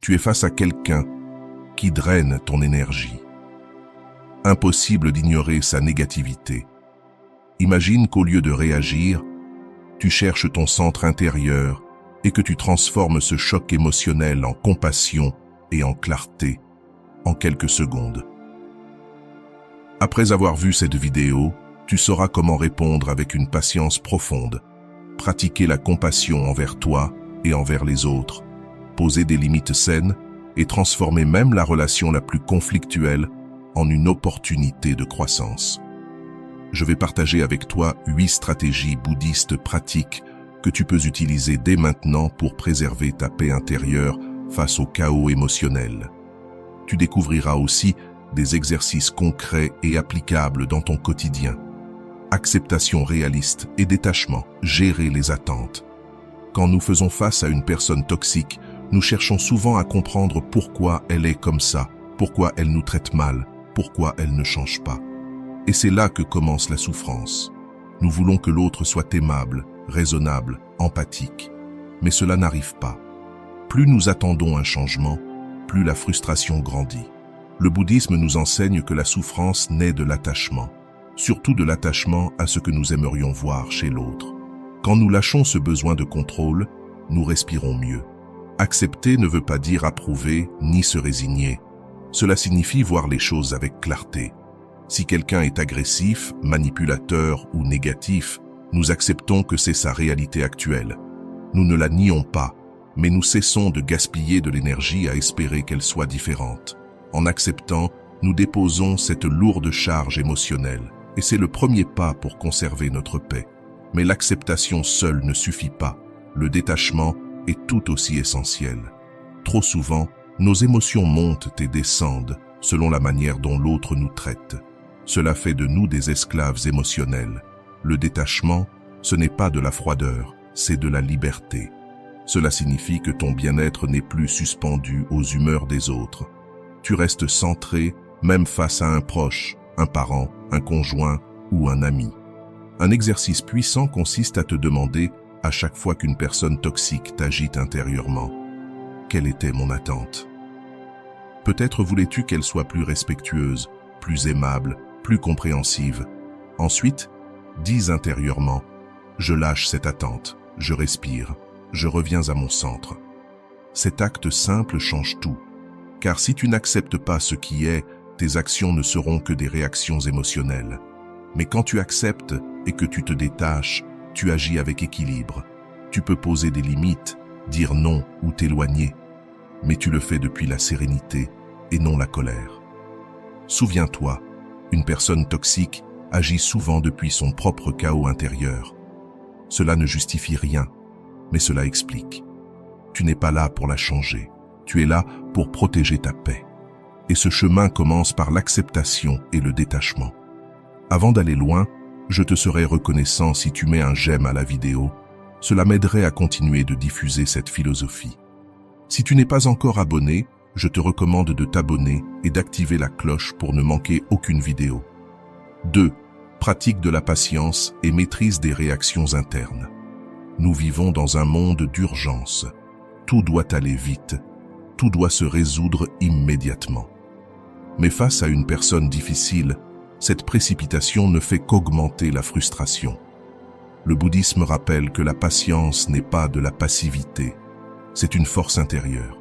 Tu es face à quelqu'un qui draine ton énergie. Impossible d'ignorer sa négativité. Imagine qu'au lieu de réagir, tu cherches ton centre intérieur et que tu transformes ce choc émotionnel en compassion et en clarté en quelques secondes. Après avoir vu cette vidéo, tu sauras comment répondre avec une patience profonde, pratiquer la compassion envers toi et envers les autres, poser des limites saines et transformer même la relation la plus conflictuelle en une opportunité de croissance. Je vais partager avec toi 8 stratégies bouddhistes pratiques que tu peux utiliser dès maintenant pour préserver ta paix intérieure face au chaos émotionnel. Tu découvriras aussi des exercices concrets et applicables dans ton quotidien. Acceptation réaliste et détachement, gérer les attentes. Quand nous faisons face à une personne toxique, nous cherchons souvent à comprendre pourquoi elle est comme ça, pourquoi elle nous traite mal, pourquoi elle ne change pas. Et c'est là que commence la souffrance. Nous voulons que l'autre soit aimable, raisonnable, empathique. Mais cela n'arrive pas. Plus nous attendons un changement, plus la frustration grandit. Le bouddhisme nous enseigne que la souffrance naît de l'attachement, surtout de l'attachement à ce que nous aimerions voir chez l'autre. Quand nous lâchons ce besoin de contrôle, nous respirons mieux. Accepter ne veut pas dire approuver ni se résigner. Cela signifie voir les choses avec clarté. Si quelqu'un est agressif, manipulateur ou négatif, nous acceptons que c'est sa réalité actuelle. Nous ne la nions pas, mais nous cessons de gaspiller de l'énergie à espérer qu'elle soit différente. En acceptant, nous déposons cette lourde charge émotionnelle, et c'est le premier pas pour conserver notre paix. Mais l'acceptation seule ne suffit pas. Le détachement est tout aussi essentiel. Trop souvent, nos émotions montent et descendent selon la manière dont l'autre nous traite. Cela fait de nous des esclaves émotionnels. Le détachement, ce n'est pas de la froideur, c'est de la liberté. Cela signifie que ton bien-être n'est plus suspendu aux humeurs des autres. Tu restes centré, même face à un proche, un parent, un conjoint ou un ami. Un exercice puissant consiste à te demander, à chaque fois qu'une personne toxique t'agite intérieurement, quelle était mon attente? Peut-être voulais-tu qu'elle soit plus respectueuse, plus aimable, plus compréhensive. Ensuite, dis intérieurement, je lâche cette attente, je respire, je reviens à mon centre. Cet acte simple change tout, car si tu n'acceptes pas ce qui est, tes actions ne seront que des réactions émotionnelles. Mais quand tu acceptes et que tu te détaches, tu agis avec équilibre. Tu peux poser des limites, dire non ou t'éloigner, mais tu le fais depuis la sérénité et non la colère. Souviens-toi, une personne toxique agit souvent depuis son propre chaos intérieur. Cela ne justifie rien, mais cela explique. Tu n'es pas là pour la changer, tu es là pour protéger ta paix. Et ce chemin commence par l'acceptation et le détachement. Avant d'aller loin, je te serais reconnaissant si tu mets un j'aime à la vidéo. Cela m'aiderait à continuer de diffuser cette philosophie. Si tu n'es pas encore abonné, je te recommande de t'abonner et d'activer la cloche pour ne manquer aucune vidéo. 2. Pratique de la patience et maîtrise des réactions internes. Nous vivons dans un monde d'urgence. Tout doit aller vite. Tout doit se résoudre immédiatement. Mais face à une personne difficile, cette précipitation ne fait qu'augmenter la frustration. Le bouddhisme rappelle que la patience n'est pas de la passivité, c'est une force intérieure.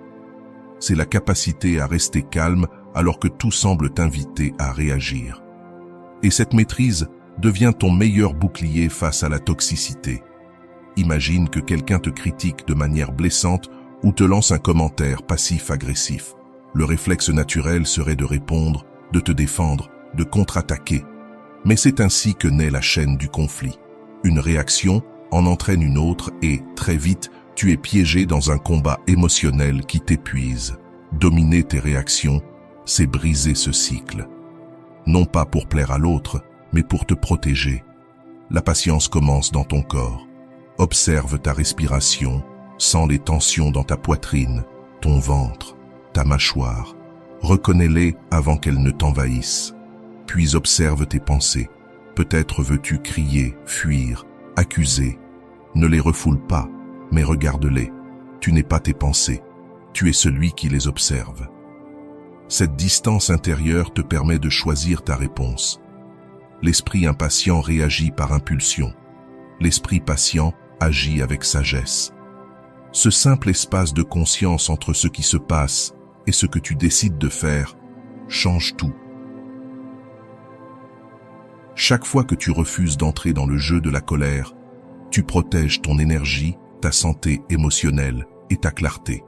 C'est la capacité à rester calme alors que tout semble t'inviter à réagir. Et cette maîtrise devient ton meilleur bouclier face à la toxicité. Imagine que quelqu'un te critique de manière blessante ou te lance un commentaire passif-agressif. Le réflexe naturel serait de répondre, de te défendre, de contre-attaquer. Mais c'est ainsi que naît la chaîne du conflit. Une réaction en entraîne une autre et, très vite, tu es piégé dans un combat émotionnel qui t'épuise. Dominer tes réactions, c'est briser ce cycle. Non pas pour plaire à l'autre, mais pour te protéger. La patience commence dans ton corps. Observe ta respiration, sens les tensions dans ta poitrine, ton ventre, ta mâchoire. Reconnais-les avant qu'elles ne t'envahissent. Puis observe tes pensées. Peut-être veux-tu crier, fuir, accuser. Ne les refoule pas, mais regarde-les. Tu n'es pas tes pensées. tu es celui qui les observe. Cette distance intérieure te permet de choisir ta réponse. L'esprit impatient réagit par impulsion. L'esprit patient agit avec sagesse. Ce simple espace de conscience entre ce qui se passe et ce que tu décides de faire change tout. Chaque fois que tu refuses d'entrer dans le jeu de la colère, tu protèges ton énergie, ta santé émotionnelle et ta clarté.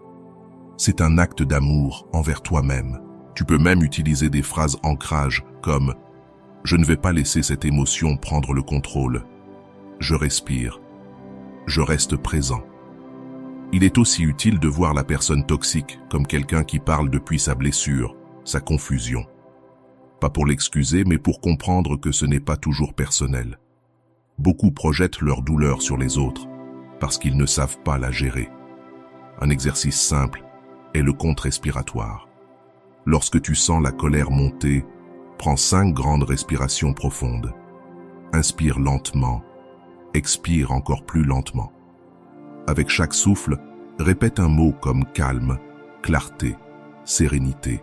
C'est un acte d'amour envers toi-même. Tu peux même utiliser des phrases ancrage comme « Je ne vais pas laisser cette émotion prendre le contrôle. Je respire. Je reste présent. » Il est aussi utile de voir la personne toxique comme quelqu'un qui parle depuis sa blessure, sa confusion. Pas pour l'excuser, mais pour comprendre que ce n'est pas toujours personnel. Beaucoup projettent leur douleur sur les autres parce qu'ils ne savent pas la gérer. Un exercice simple est le compte respiratoire. Lorsque tu sens la colère monter, prends 5 grandes respirations profondes. Inspire lentement, expire encore plus lentement. Avec chaque souffle, répète un mot comme calme, clarté, sérénité.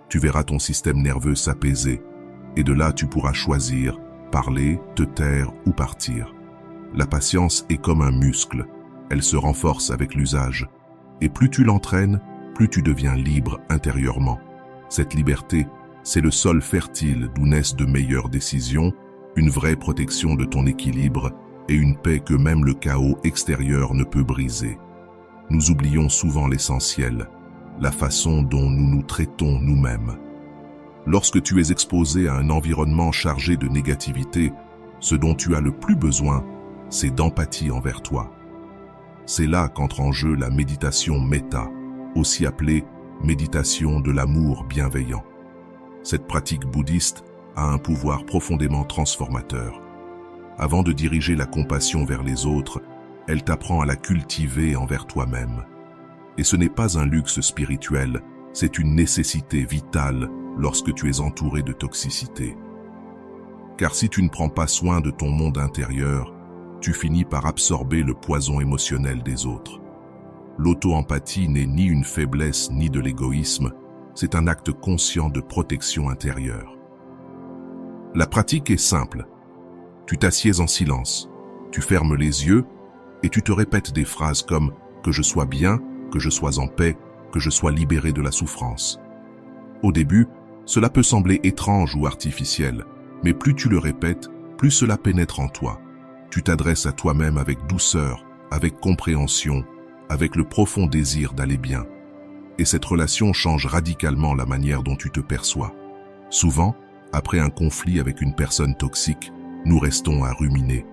Tu verras ton système nerveux s'apaiser et de là tu pourras choisir, parler, te taire ou partir. La patience est comme un muscle, elle se renforce avec l'usage. Et plus tu l'entraînes, plus tu deviens libre intérieurement. Cette liberté, c'est le sol fertile d'où naissent de meilleures décisions, une vraie protection de ton équilibre et une paix que même le chaos extérieur ne peut briser. Nous oublions souvent l'essentiel, la façon dont nous nous traitons nous-mêmes. Lorsque tu es exposé à un environnement chargé de négativité, ce dont tu as le plus besoin, c'est d'empathie envers toi. C'est là qu'entre en jeu la méditation méta, aussi appelée méditation de l'amour bienveillant. Cette pratique bouddhiste a un pouvoir profondément transformateur. Avant de diriger la compassion vers les autres, elle t'apprend à la cultiver envers toi-même. Et ce n'est pas un luxe spirituel, c'est une nécessité vitale lorsque tu es entouré de toxicité. Car si tu ne prends pas soin de ton monde intérieur, tu finis par absorber le poison émotionnel des autres. L'auto-empathie n'est ni une faiblesse ni de l'égoïsme, c'est un acte conscient de protection intérieure. La pratique est simple. Tu t'assieds en silence, tu fermes les yeux et tu te répètes des phrases comme « que je sois bien », que je sois en paix, que je sois libéré de la souffrance. Au début, cela peut sembler étrange ou artificiel, mais plus tu le répètes, plus cela pénètre en toi. Tu t'adresses à toi-même avec douceur, avec compréhension, avec le profond désir d'aller bien. Et cette relation change radicalement la manière dont tu te perçois. Souvent, après un conflit avec une personne toxique, nous restons à ruminer.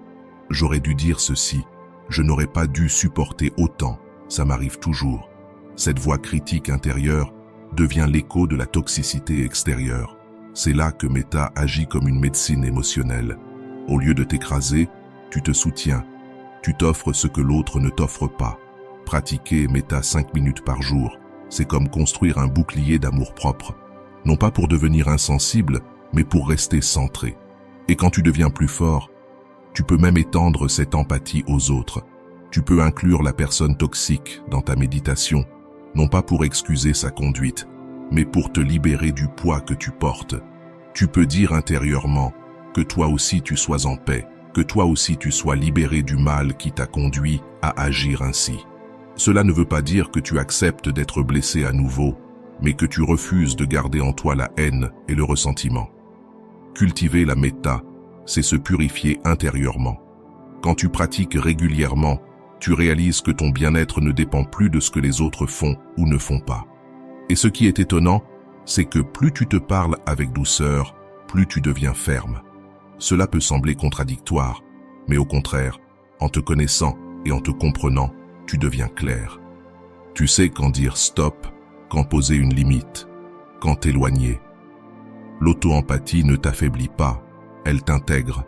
J'aurais dû dire ceci, je n'aurais pas dû supporter autant. Ça m'arrive toujours. Cette voix critique intérieure devient l'écho de la toxicité extérieure. C'est là que Méta agit comme une médecine émotionnelle. Au lieu de t'écraser, tu te soutiens. Tu t'offres ce que l'autre ne t'offre pas. Pratiquer Méta 5 minutes par jour, c'est comme construire un bouclier d'amour-propre. Non pas pour devenir insensible, mais pour rester centré. Et quand tu deviens plus fort, tu peux même étendre cette empathie aux autres. Tu peux inclure la personne toxique dans ta méditation, non pas pour excuser sa conduite, mais pour te libérer du poids que tu portes. Tu peux dire intérieurement que toi aussi tu sois en paix, que toi aussi tu sois libéré du mal qui t'a conduit à agir ainsi. Cela ne veut pas dire que tu acceptes d'être blessé à nouveau, mais que tu refuses de garder en toi la haine et le ressentiment. Cultiver la méta, c'est se purifier intérieurement. Quand tu pratiques régulièrement, tu réalises que ton bien-être ne dépend plus de ce que les autres font ou ne font pas. Et ce qui est étonnant, c'est que plus tu te parles avec douceur, plus tu deviens ferme. Cela peut sembler contradictoire, mais au contraire, en te connaissant et en te comprenant, tu deviens clair. Tu sais quand dire stop, quand poser une limite, quand t'éloigner. L'auto-empathie ne t'affaiblit pas, elle t'intègre.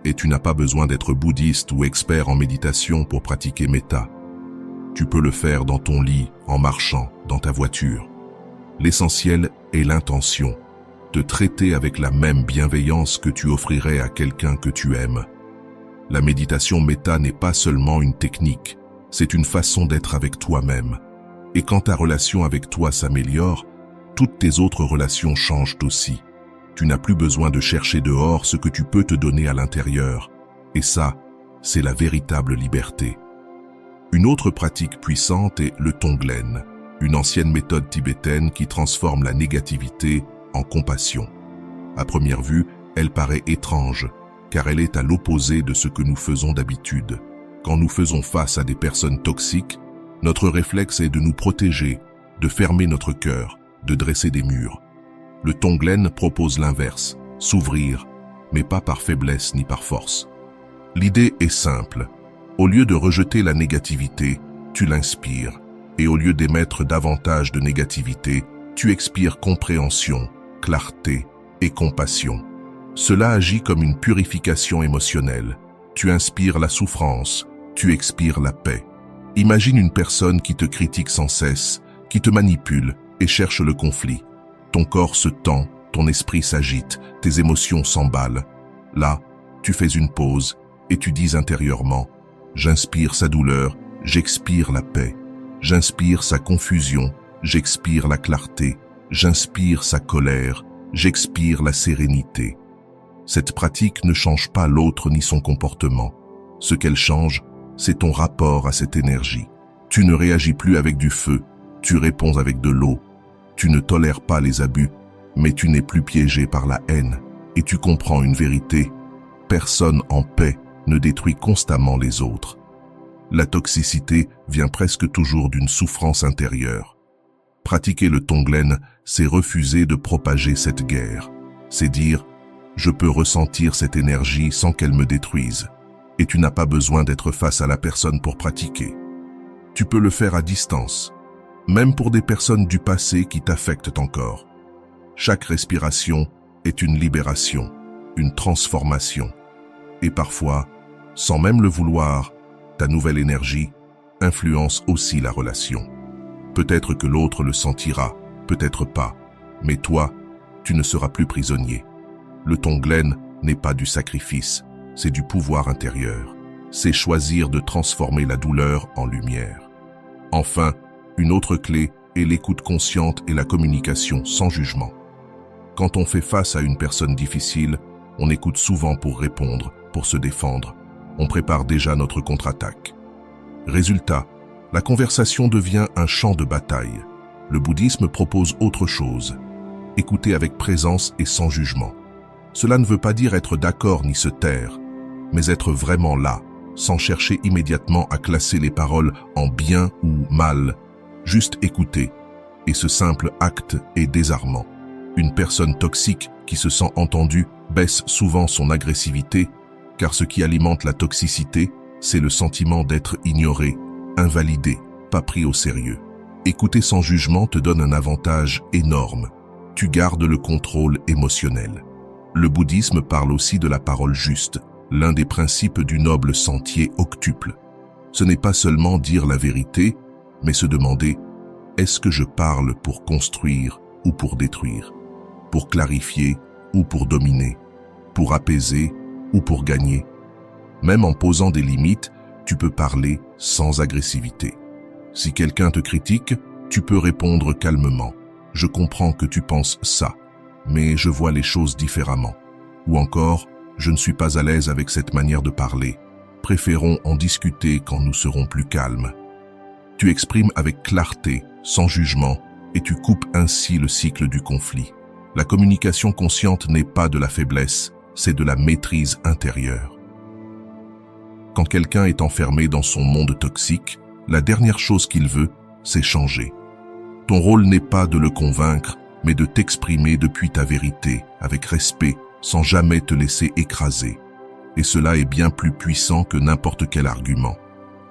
Et tu n'as pas besoin d'être bouddhiste ou expert en méditation pour pratiquer méta. Tu peux le faire dans ton lit, en marchant, dans ta voiture. L'essentiel est l'intention, te traiter avec la même bienveillance que tu offrirais à quelqu'un que tu aimes. La méditation méta n'est pas seulement une technique, c'est une façon d'être avec toi-même. Et quand ta relation avec toi s'améliore, toutes tes autres relations changent aussi. Tu n'as plus besoin de chercher dehors ce que tu peux te donner à l'intérieur. Et ça, c'est la véritable liberté. Une autre pratique puissante est le Tonglen, une ancienne méthode tibétaine qui transforme la négativité en compassion. À première vue, elle paraît étrange, car elle est à l'opposé de ce que nous faisons d'habitude. Quand nous faisons face à des personnes toxiques, notre réflexe est de nous protéger, de fermer notre cœur, de dresser des murs. Le Tonglen propose l'inverse, s'ouvrir, mais pas par faiblesse ni par force. L'idée est simple. Au lieu de rejeter la négativité, tu l'inspires. Et au lieu d'émettre davantage de négativité, tu expires compréhension, clarté et compassion. Cela agit comme une purification émotionnelle. Tu inspires la souffrance, tu expires la paix. Imagine une personne qui te critique sans cesse, qui te manipule et cherche le conflit. Ton corps se tend, ton esprit s'agite, tes émotions s'emballent. Là, tu fais une pause et tu dis intérieurement « J'inspire sa douleur, j'expire la paix. J'inspire sa confusion, j'expire la clarté. J'inspire sa colère, j'expire la sérénité. » Cette pratique ne change pas l'autre ni son comportement. Ce qu'elle change, c'est ton rapport à cette énergie. Tu ne réagis plus avec du feu, tu réponds avec de l'eau. Tu ne tolères pas les abus, mais tu n'es plus piégé par la haine. Et tu comprends une vérité. Personne en paix ne détruit constamment les autres. La toxicité vient presque toujours d'une souffrance intérieure. Pratiquer le Tonglen, c'est refuser de propager cette guerre. C'est dire « Je peux ressentir cette énergie sans qu'elle me détruise ». Et tu n'as pas besoin d'être face à la personne pour pratiquer. Tu peux le faire à distance, même pour des personnes du passé qui t'affectent encore. Chaque respiration est une libération, une transformation. Et parfois, sans même le vouloir, ta nouvelle énergie influence aussi la relation. Peut-être que l'autre le sentira, peut-être pas, mais toi, tu ne seras plus prisonnier. Le Tonglen n'est pas du sacrifice, c'est du pouvoir intérieur. C'est choisir de transformer la douleur en lumière. Enfin, une autre clé est l'écoute consciente et la communication sans jugement. Quand on fait face à une personne difficile, on écoute souvent pour répondre, pour se défendre. On prépare déjà notre contre-attaque. Résultat, la conversation devient un champ de bataille. Le bouddhisme propose autre chose. Écouter avec présence et sans jugement. Cela ne veut pas dire être d'accord ni se taire, mais être vraiment là, sans chercher immédiatement à classer les paroles en bien ou mal. Juste écouter. Et ce simple acte est désarmant. Une personne toxique qui se sent entendue baisse souvent son agressivité, car ce qui alimente la toxicité, c'est le sentiment d'être ignoré, invalidé, pas pris au sérieux. Écouter sans jugement te donne un avantage énorme. Tu gardes le contrôle émotionnel. Le bouddhisme parle aussi de la parole juste, l'un des principes du noble sentier octuple. Ce n'est pas seulement dire la vérité, mais se demander « Est-ce que je parle pour construire ou pour détruire ? Pour clarifier ou pour dominer ? Pour apaiser ou pour gagner ? » Même en posant des limites, tu peux parler sans agressivité. Si quelqu'un te critique, tu peux répondre calmement. « Je comprends que tu penses ça, mais je vois les choses différemment. » Ou encore, « Je ne suis pas à l'aise avec cette manière de parler. Préférons en discuter quand nous serons plus calmes. » Tu exprimes avec clarté, sans jugement, et tu coupes ainsi le cycle du conflit. La communication consciente n'est pas de la faiblesse, c'est de la maîtrise intérieure. Quand quelqu'un est enfermé dans son monde toxique, la dernière chose qu'il veut, c'est changer. Ton rôle n'est pas de le convaincre, mais de t'exprimer depuis ta vérité, avec respect, sans jamais te laisser écraser. Et cela est bien plus puissant que n'importe quel argument.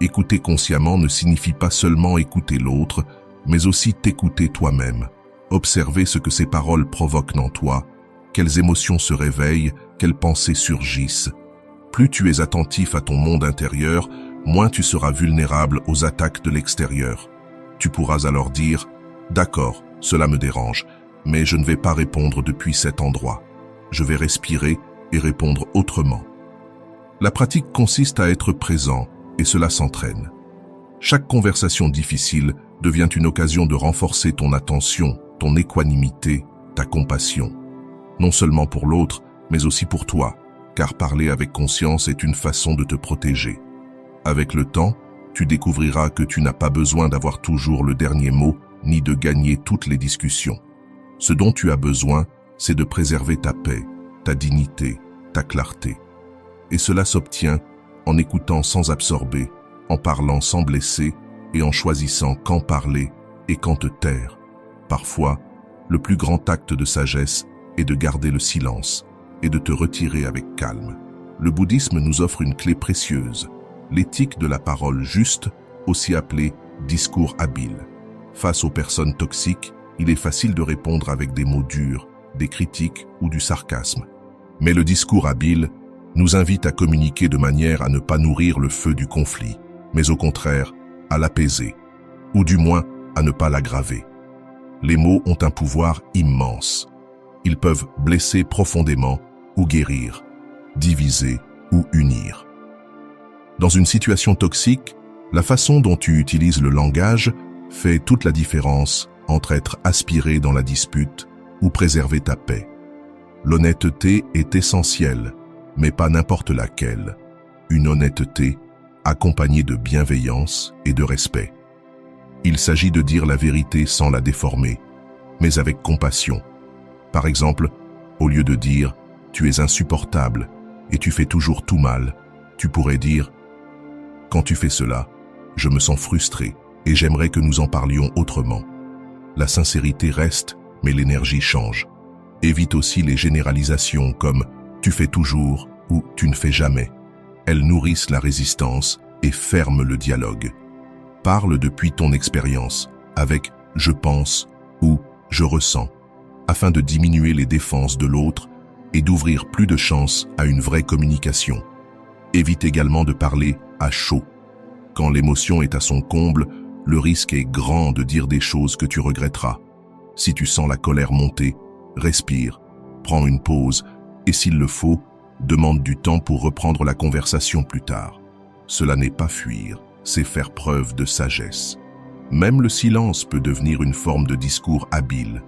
Écouter consciemment ne signifie pas seulement écouter l'autre, mais aussi t'écouter toi-même. Observer ce que ces paroles provoquent en toi, quelles émotions se réveillent, quelles pensées surgissent. Plus tu es attentif à ton monde intérieur, moins tu seras vulnérable aux attaques de l'extérieur. Tu pourras alors dire « D'accord, cela me dérange, mais je ne vais pas répondre depuis cet endroit. Je vais respirer et répondre autrement. » La pratique consiste à être présent, et cela s'entraîne. Chaque conversation difficile devient une occasion de renforcer ton attention, ton équanimité, ta compassion. Non seulement pour l'autre, mais aussi pour toi, car parler avec conscience est une façon de te protéger. Avec le temps, tu découvriras que tu n'as pas besoin d'avoir toujours le dernier mot, ni de gagner toutes les discussions. Ce dont tu as besoin, c'est de préserver ta paix, ta dignité, ta clarté. Et cela s'obtient en écoutant sans absorber, en parlant sans blesser et en choisissant quand parler et quand te taire. Parfois, le plus grand acte de sagesse est de garder le silence et de te retirer avec calme. Le bouddhisme nous offre une clé précieuse, l'éthique de la parole juste, aussi appelée discours habile. Face aux personnes toxiques, il est facile de répondre avec des mots durs, des critiques ou du sarcasme. Mais le discours habile nous invite à communiquer de manière à ne pas nourrir le feu du conflit, mais au contraire, à l'apaiser, ou du moins à ne pas l'aggraver. Les mots ont un pouvoir immense. Ils peuvent blesser profondément ou guérir, diviser ou unir. Dans une situation toxique, la façon dont tu utilises le langage fait toute la différence entre être aspiré dans la dispute ou préserver ta paix. L'honnêteté est essentielle, mais pas n'importe laquelle. Une honnêteté accompagnée de bienveillance et de respect. Il s'agit de dire la vérité sans la déformer, mais avec compassion. Par exemple, au lieu de dire « tu es insupportable et tu fais toujours tout mal », tu pourrais dire « quand tu fais cela, je me sens frustré et j'aimerais que nous en parlions autrement ». La sincérité reste, mais l'énergie change. Évite aussi les généralisations comme « tu fais toujours » ou « tu ne fais jamais ». Elles nourrissent la résistance et ferment le dialogue. Parle depuis ton expérience, avec « je pense » ou « je ressens », afin de diminuer les défenses de l'autre et d'ouvrir plus de chances à une vraie communication. Évite également de parler à chaud. Quand l'émotion est à son comble, le risque est grand de dire des choses que tu regretteras. Si tu sens la colère monter, respire, prends une pause et s'il le faut, demande du temps pour reprendre la conversation plus tard. Cela n'est pas fuir, c'est faire preuve de sagesse. Même le silence peut devenir une forme de discours habile.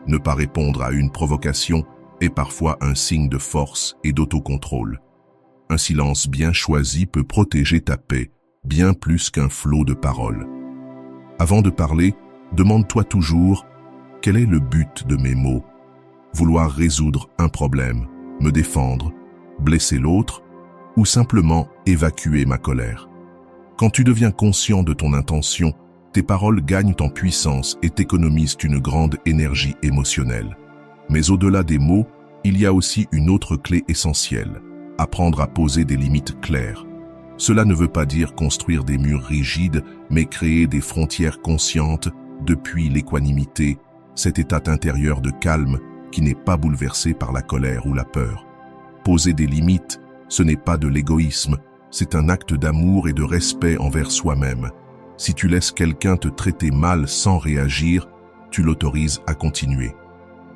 Ne pas répondre à une provocation est parfois un signe de force et d'autocontrôle. Un silence bien choisi peut protéger ta paix, bien plus qu'un flot de paroles. Avant de parler, demande-toi toujours « quel est le but de mes mots ?» Vouloir résoudre un problème, me défendre, blesser l'autre ou simplement évacuer ma colère. Quand tu deviens conscient de ton intention, tes paroles gagnent en puissance et t'économisent une grande énergie émotionnelle. Mais au-delà des mots, il y a aussi une autre clé essentielle, apprendre à poser des limites claires. Cela ne veut pas dire construire des murs rigides, mais créer des frontières conscientes depuis l'équanimité, cet état intérieur de calme qui n'est pas bouleversé par la colère ou la peur. Poser des limites, ce n'est pas de l'égoïsme, c'est un acte d'amour et de respect envers soi-même. Si tu laisses quelqu'un te traiter mal sans réagir, tu l'autorises à continuer.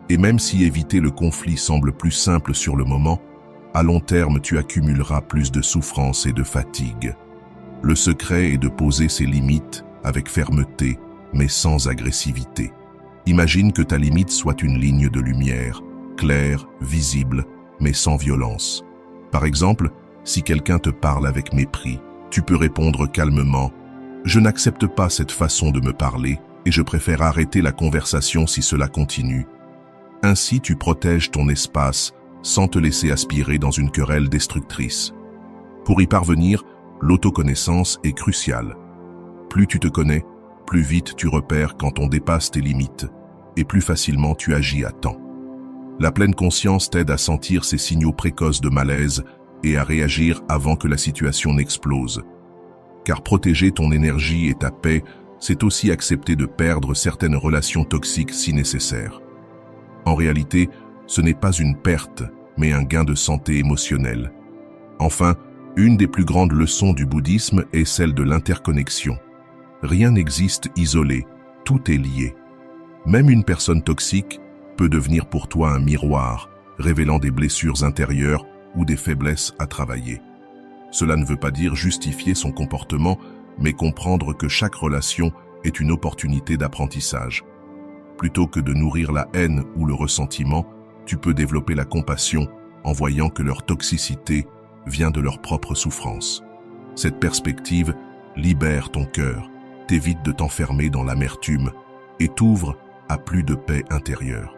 Et même si éviter le conflit semble plus simple sur le moment, à long terme tu accumuleras plus de souffrance et de fatigue. Le secret est de poser ses limites avec fermeté, mais sans agressivité. Imagine que ta limite soit une ligne de lumière, claire, visible, mais sans violence. Par exemple, si quelqu'un te parle avec mépris, tu peux répondre calmement « Je n'accepte pas cette façon de me parler et je préfère arrêter la conversation si cela continue. » Ainsi, tu protèges ton espace sans te laisser aspirer dans une querelle destructrice. Pour y parvenir, l'autoconnaissance est cruciale. Plus tu te connais, plus vite tu repères quand on dépasse tes limites et plus facilement tu agis à temps. La pleine conscience t'aide à sentir ces signaux précoces de malaise et à réagir avant que la situation n'explose. Car protéger ton énergie et ta paix, c'est aussi accepter de perdre certaines relations toxiques si nécessaire. En réalité, ce n'est pas une perte, mais un gain de santé émotionnelle. Enfin, une des plus grandes leçons du bouddhisme est celle de l'interconnexion. Rien n'existe isolé, tout est lié. Même une personne toxique peut devenir pour toi un miroir, révélant des blessures intérieures ou des faiblesses à travailler. Cela ne veut pas dire justifier son comportement, mais comprendre que chaque relation est une opportunité d'apprentissage. Plutôt que de nourrir la haine ou le ressentiment, tu peux développer la compassion en voyant que leur toxicité vient de leur propre souffrance. Cette perspective libère ton cœur, t'évite de t'enfermer dans l'amertume et t'ouvre à plus de paix intérieure.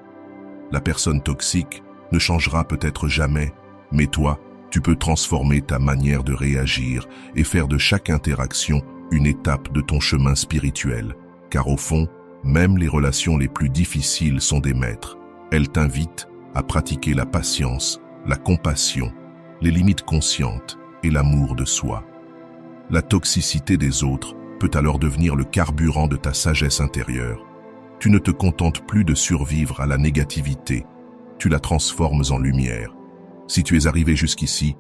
La personne toxique ne changera peut-être jamais, mais toi, tu peux transformer ta manière de réagir et faire de chaque interaction une étape de ton chemin spirituel. Car au fond, même les relations les plus difficiles sont des maîtres. Elles t'invitent à pratiquer la patience, la compassion, les limites conscientes et l'amour de soi. La toxicité des autres peut alors devenir le carburant de ta sagesse intérieure. Tu ne te contentes plus de survivre à la négativité, tu la transformes en lumière. Si tu es arrivé jusqu'ici,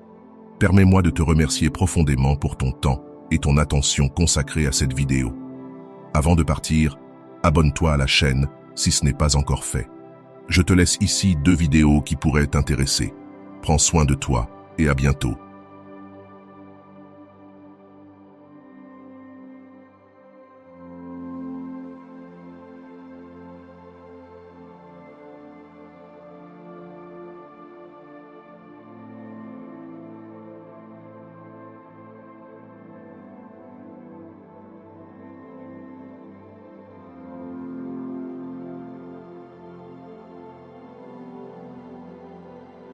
permets-moi de te remercier profondément pour ton temps et ton attention consacrée à cette vidéo. Avant de partir, abonne-toi à la chaîne si ce n'est pas encore fait. Je te laisse ici 2 vidéos qui pourraient t'intéresser. Prends soin de toi et à bientôt.